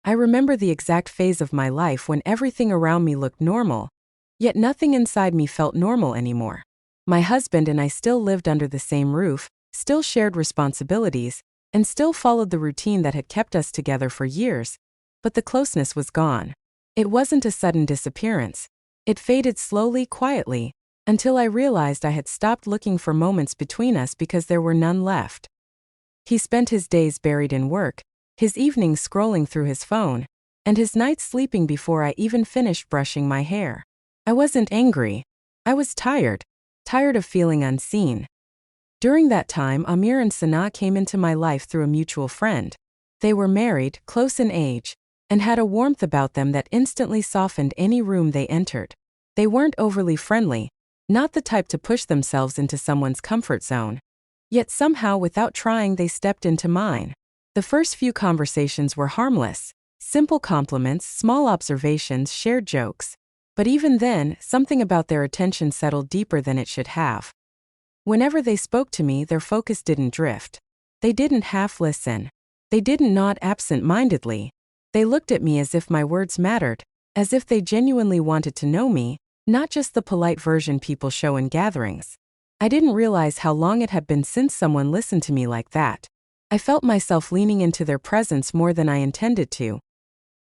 I remember the exact phase of my life when everything around me looked normal, yet nothing inside me felt normal anymore. My husband and I still lived under the same roof, still shared responsibilities, and still followed the routine that had kept us together for years, but the closeness was gone. It wasn't a sudden disappearance. It faded slowly, quietly, until I realized I had stopped looking for moments between us because there were none left. He spent his days buried in work, his evenings scrolling through his phone, and his nights sleeping before I even finished brushing my hair. I wasn't angry. I was tired of feeling unseen. During that time, Amir and Sana came into my life through a mutual friend. They were married, close in age, and had a warmth about them that instantly softened any room they entered. They weren't overly friendly, not the type to push themselves into someone's comfort zone. Yet somehow, without trying, they stepped into mine. The first few conversations were harmless, simple compliments, small observations, shared jokes. But even then, something about their attention settled deeper than it should have. Whenever they spoke to me, their focus didn't drift. They didn't half listen. They didn't nod absent-mindedly. They looked at me as if my words mattered, as if they genuinely wanted to know me, not just the polite version people show in gatherings. I didn't realize how long it had been since someone listened to me like that. I felt myself leaning into their presence more than I intended to.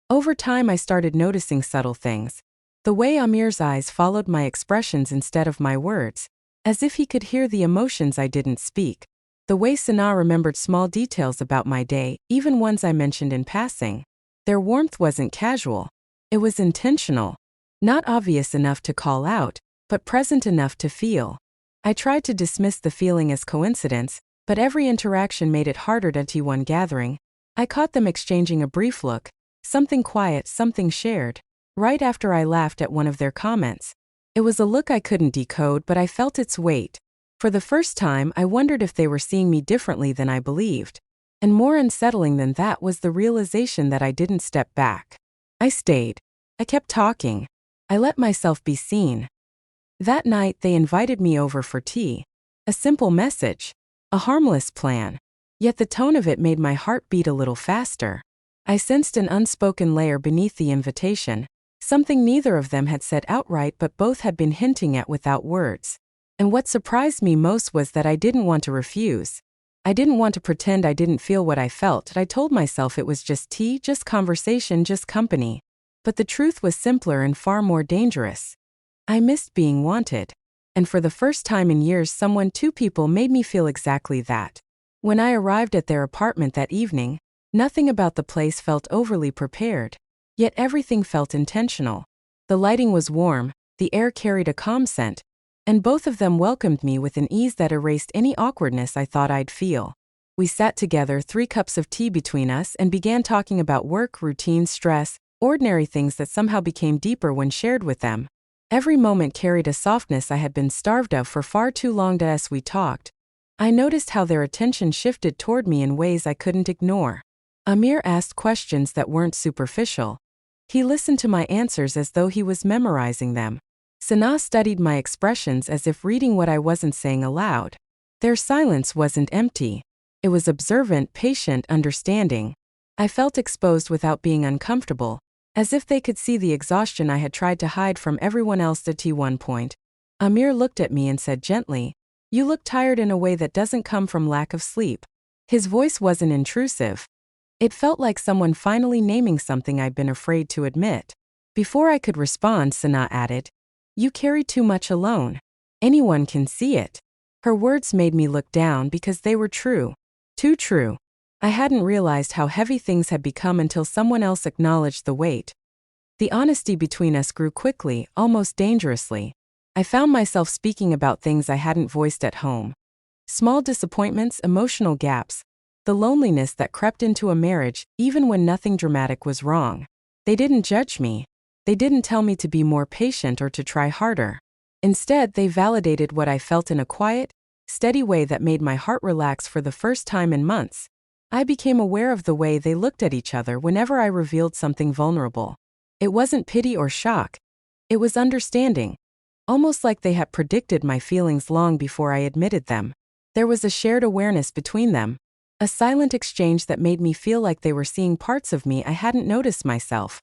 Over time, I started noticing subtle things. The way Amir's eyes followed my expressions instead of my words, as if he could hear the emotions I didn't speak. The way Sana remembered small details about my day, even ones I mentioned in passing. Their warmth wasn't casual. It was intentional. Not obvious enough to call out, but present enough to feel. I tried to dismiss the feeling as coincidence, but every interaction made it harder to one gathering. I caught them exchanging a brief look, something quiet, something shared, right after I laughed at one of their comments. It was a look I couldn't decode, but I felt its weight. For the first time, I wondered if they were seeing me differently than I believed. And more unsettling than that was the realization that I didn't step back. I stayed. I kept talking. I let myself be seen. That night, they invited me over for tea. A simple message. A harmless plan. Yet the tone of it made my heart beat a little faster. I sensed an unspoken layer beneath the invitation. Something neither of them had said outright but both had been hinting at without words. And what surprised me most was that I didn't want to refuse. I didn't want to pretend I didn't feel what I felt. I told myself it was just tea, just conversation, just company. But the truth was simpler and far more dangerous. I missed being wanted. And for the first time in years, two people made me feel exactly that. When I arrived at their apartment that evening, nothing about the place felt overly prepared. Yet everything felt intentional. The lighting was warm, the air carried a calm scent, and both of them welcomed me with an ease that erased any awkwardness I thought I'd feel. We sat together, 3 cups of tea between us, and began talking about work, routine, stress, ordinary things that somehow became deeper when shared with them. Every moment carried a softness I had been starved of for far too long. As we talked, I noticed how their attention shifted toward me in ways I couldn't ignore. Amir asked questions that weren't superficial. He listened to my answers as though he was memorizing them. Sana studied my expressions as if reading what I wasn't saying aloud. Their silence wasn't empty. It was observant, patient, understanding. I felt exposed without being uncomfortable, as if they could see the exhaustion I had tried to hide from everyone else. At one point, Amir looked at me and said gently, "You look tired in a way that doesn't come from lack of sleep." His voice wasn't intrusive. It felt like someone finally naming something I'd been afraid to admit. Before I could respond, Sana added, "You carry too much alone. Anyone can see it." Her words made me look down because they were true. Too true. I hadn't realized how heavy things had become until someone else acknowledged the weight. The honesty between us grew quickly, almost dangerously. I found myself speaking about things I hadn't voiced at home. Small disappointments, emotional gaps, the loneliness that crept into a marriage, even when nothing dramatic was wrong. They didn't judge me. They didn't tell me to be more patient or to try harder. Instead, they validated what I felt in a quiet, steady way that made my heart relax. For the first time in months, I became aware of the way they looked at each other whenever I revealed something vulnerable. It wasn't pity or shock. It was understanding. Almost like they had predicted my feelings long before I admitted them. There was a shared awareness between them. A silent exchange that made me feel like they were seeing parts of me I hadn't noticed myself.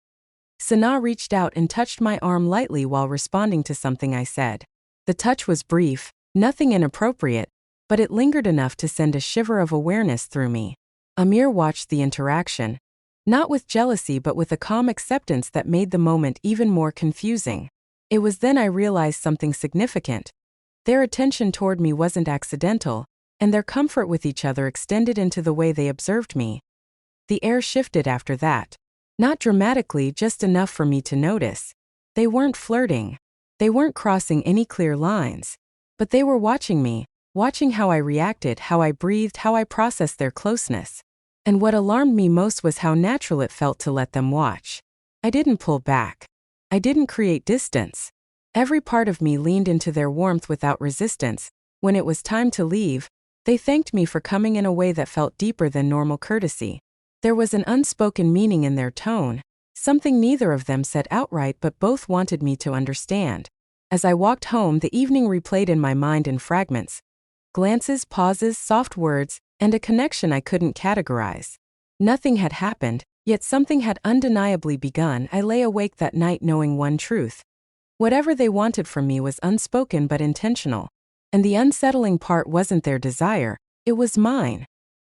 Sana reached out and touched my arm lightly while responding to something I said. The touch was brief, nothing inappropriate, but it lingered enough to send a shiver of awareness through me. Amir watched the interaction, not with jealousy but with a calm acceptance that made the moment even more confusing. It was then I realized something significant. Their attention toward me wasn't accidental, and their comfort with each other extended into the way they observed me. The air shifted after that. Not dramatically, just enough for me to notice. They weren't flirting. They weren't crossing any clear lines. But they were watching me, watching how I reacted, how I breathed, how I processed their closeness. And what alarmed me most was how natural it felt to let them watch. I didn't pull back. I didn't create distance. Every part of me leaned into their warmth without resistance. When it was time to leave, they thanked me for coming in a way that felt deeper than normal courtesy. There was an unspoken meaning in their tone, something neither of them said outright but both wanted me to understand. As I walked home, the evening replayed in my mind in fragments. Glances, pauses, soft words, and a connection I couldn't categorize. Nothing had happened, yet something had undeniably begun. I lay awake that night knowing one truth. Whatever they wanted from me was unspoken but intentional. And the unsettling part wasn't their desire, it was mine.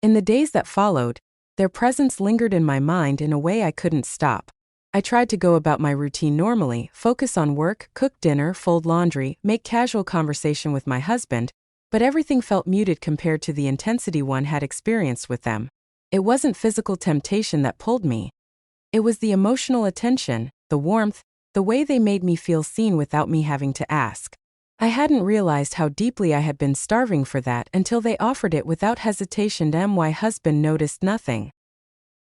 In the days that followed, their presence lingered in my mind in a way I couldn't stop. I tried to go about my routine normally, focus on work, cook dinner, fold laundry, make casual conversation with my husband, but everything felt muted compared to the intensity one had experienced with them. It wasn't physical temptation that pulled me. It was the emotional attention, the warmth, the way they made me feel seen without me having to ask. I hadn't realized how deeply I had been starving for that until they offered it without hesitation. My husband noticed nothing.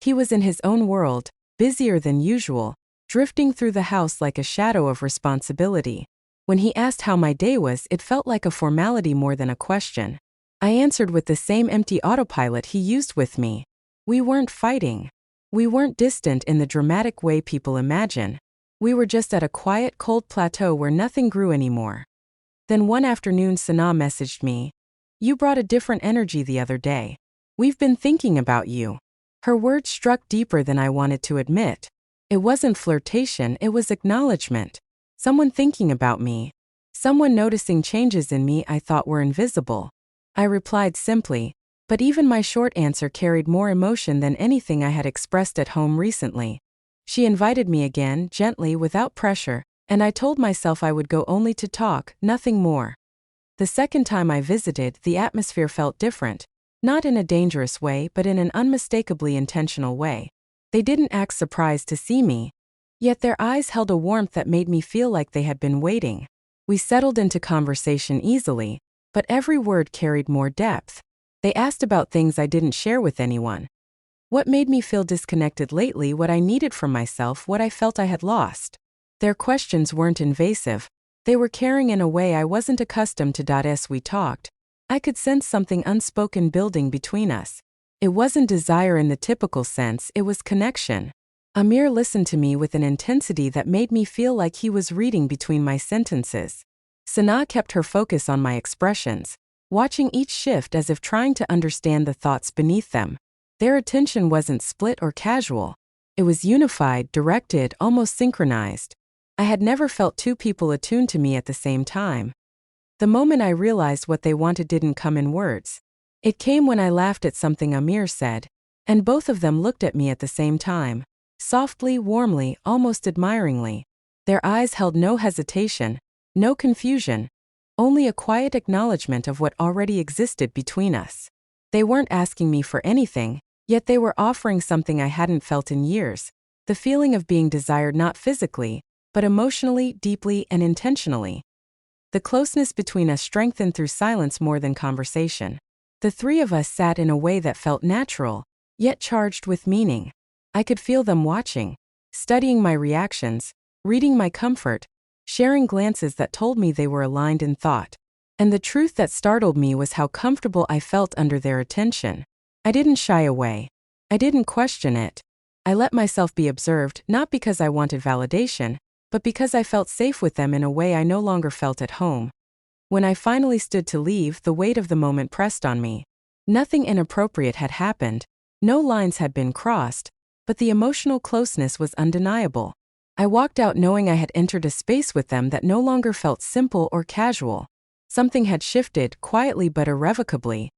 He was in his own world, busier than usual, drifting through the house like a shadow of responsibility. When he asked how my day was, it felt like a formality more than a question. I answered with the same empty autopilot he used with me. We weren't fighting. We weren't distant in the dramatic way people imagine. We were just at a quiet, cold plateau where nothing grew anymore. Then one afternoon Sana messaged me. "You brought a different energy the other day. We've been thinking about you." Her words struck deeper than I wanted to admit. It wasn't flirtation, it was acknowledgement. Someone thinking about me. Someone noticing changes in me I thought were invisible. I replied simply, but even my short answer carried more emotion than anything I had expressed at home recently. She invited me again, gently, without pressure, and I told myself I would go only to talk, nothing more. The second time I visited, the atmosphere felt different. Not in a dangerous way, but in an unmistakably intentional way. They didn't act surprised to see me. Yet their eyes held a warmth that made me feel like they had been waiting. We settled into conversation easily, but every word carried more depth. They asked about things I didn't share with anyone. What made me feel disconnected lately, what I needed from myself, what I felt I had lost. Their questions weren't invasive. They were caring in a way I wasn't accustomed to. As we talked, I could sense something unspoken building between us. It wasn't desire in the typical sense, it was connection. Amir listened to me with an intensity that made me feel like he was reading between my sentences. Sana kept her focus on my expressions, watching each shift as if trying to understand the thoughts beneath them. Their attention wasn't split or casual. It was unified, directed, almost synchronized. I had never felt two people attuned to me at the same time. The moment I realized what they wanted didn't come in words. It came when I laughed at something Amir said, and both of them looked at me at the same time. Softly, warmly, almost admiringly. Their eyes held no hesitation, no confusion, only a quiet acknowledgement of what already existed between us. They weren't asking me for anything, yet they were offering something I hadn't felt in years, the feeling of being desired not physically, but emotionally, deeply, and intentionally. The closeness between us strengthened through silence more than conversation. The three of us sat in a way that felt natural, yet charged with meaning. I could feel them watching, studying my reactions, reading my comfort, sharing glances that told me they were aligned in thought. And the truth that startled me was how comfortable I felt under their attention. I didn't shy away. I didn't question it. I let myself be observed, not because I wanted validation, but because I felt safe with them in a way I no longer felt at home. When I finally stood to leave, the weight of the moment pressed on me. Nothing inappropriate had happened, no lines had been crossed, but the emotional closeness was undeniable. I walked out knowing I had entered a space with them that no longer felt simple or casual. Something had shifted, quietly but irrevocably.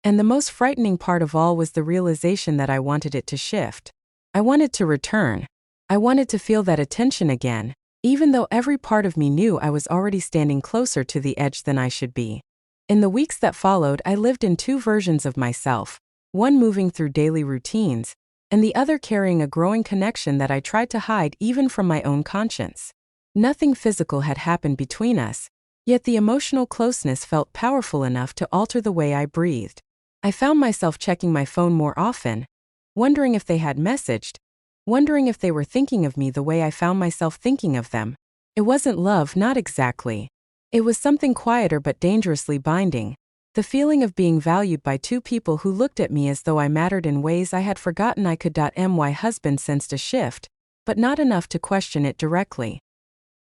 And the most frightening part of all was the realization that I wanted it to shift. I wanted to return. I wanted to feel that attention again, even though every part of me knew I was already standing closer to the edge than I should be. In the weeks that followed, I lived in two versions of myself, one moving through daily routines, and the other carrying a growing connection that I tried to hide even from my own conscience. Nothing physical had happened between us, yet the emotional closeness felt powerful enough to alter the way I breathed. I found myself checking my phone more often, wondering if they had messaged, wondering if they were thinking of me the way I found myself thinking of them. It wasn't love, not exactly. It was something quieter but dangerously binding. The feeling of being valued by two people who looked at me as though I mattered in ways I had forgotten I could. My husband sensed a shift, but not enough to question it directly.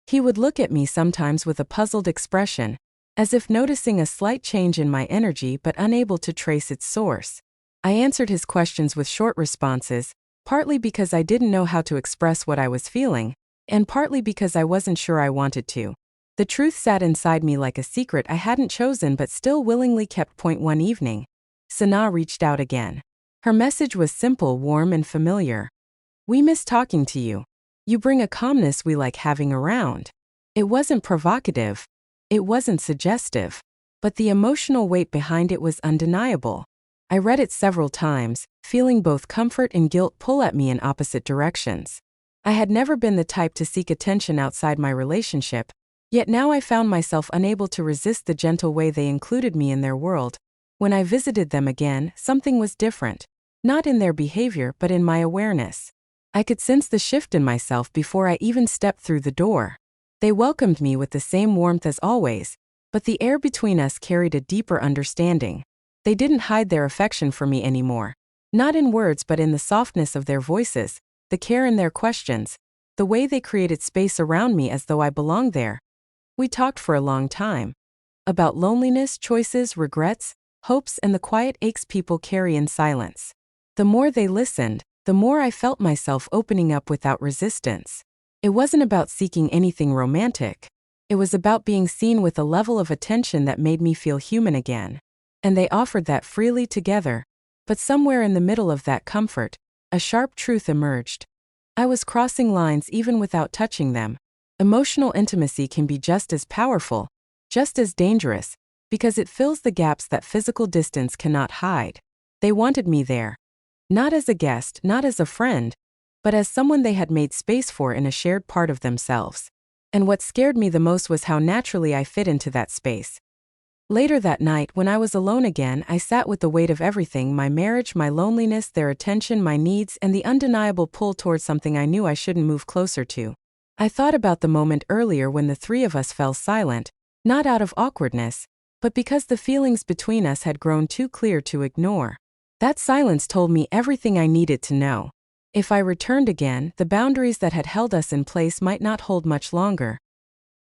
He would look at me sometimes with a puzzled expression, as if noticing a slight change in my energy but unable to trace its source. I answered his questions with short responses, partly because I didn't know how to express what I was feeling, and partly because I wasn't sure I wanted to. The truth sat inside me like a secret I hadn't chosen but still willingly kept. One evening, Sana reached out again. Her message was simple, warm, and familiar. "We miss talking to you. You bring a calmness we like having around." It wasn't provocative. It wasn't suggestive. But the emotional weight behind it was undeniable. I read it several times, feeling both comfort and guilt pull at me in opposite directions. I had never been the type to seek attention outside my relationship, yet now I found myself unable to resist the gentle way they included me in their world. When I visited them again, something was different. Not in their behavior but in my awareness. I could sense the shift in myself before I even stepped through the door. They welcomed me with the same warmth as always, but the air between us carried a deeper understanding. They didn't hide their affection for me anymore. Not in words but in the softness of their voices, the care in their questions, the way they created space around me as though I belonged there. We talked for a long time. About loneliness, choices, regrets, hopes, and the quiet aches people carry in silence. The more they listened, the more I felt myself opening up without resistance. It wasn't about seeking anything romantic. It was about being seen with a level of attention that made me feel human again. And they offered that freely together. But somewhere in the middle of that comfort, a sharp truth emerged. I was crossing lines even without touching them. Emotional intimacy can be just as powerful, just as dangerous, because it fills the gaps that physical distance cannot hide. They wanted me there. Not as a guest, not as a friend, but as someone they had made space for in a shared part of themselves. And what scared me the most was how naturally I fit into that space. Later that night, when I was alone again, I sat with the weight of everything: my marriage, my loneliness, their attention, my needs, and the undeniable pull towards something I knew I shouldn't move closer to. I thought about the moment earlier when the three of us fell silent, not out of awkwardness, but because the feelings between us had grown too clear to ignore. That silence told me everything I needed to know. If I returned again, the boundaries that had held us in place might not hold much longer.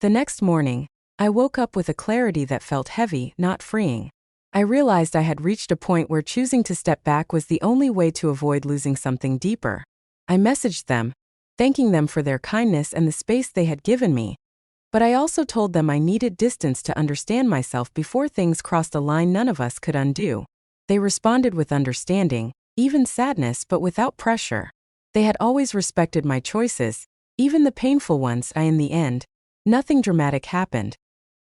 The next morning, I woke up with a clarity that felt heavy, not freeing. I realized I had reached a point where choosing to step back was the only way to avoid losing something deeper. I messaged them, thanking them for their kindness and the space they had given me. But I also told them I needed distance to understand myself before things crossed a line none of us could undo. They responded with understanding, even sadness, but without pressure. They had always respected my choices, even the painful ones. In the end, nothing dramatic happened.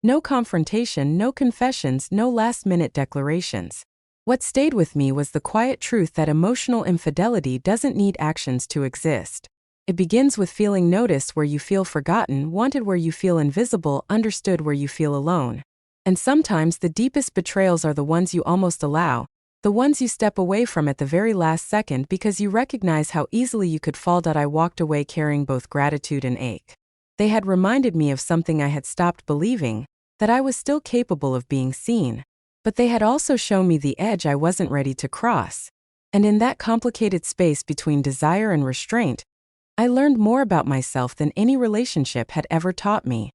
No confrontation, no confessions, no last-minute declarations. What stayed with me was the quiet truth that emotional infidelity doesn't need actions to exist. It begins with feeling noticed where you feel forgotten, wanted where you feel invisible, understood where you feel alone. And sometimes the deepest betrayals are the ones you almost allow, the ones you step away from at the very last second because you recognize how easily you could fall. I walked away carrying both gratitude and ache. They had reminded me of something I had stopped believing, that I was still capable of being seen. But they had also shown me the edge I wasn't ready to cross. And in that complicated space between desire and restraint, I learned more about myself than any relationship had ever taught me.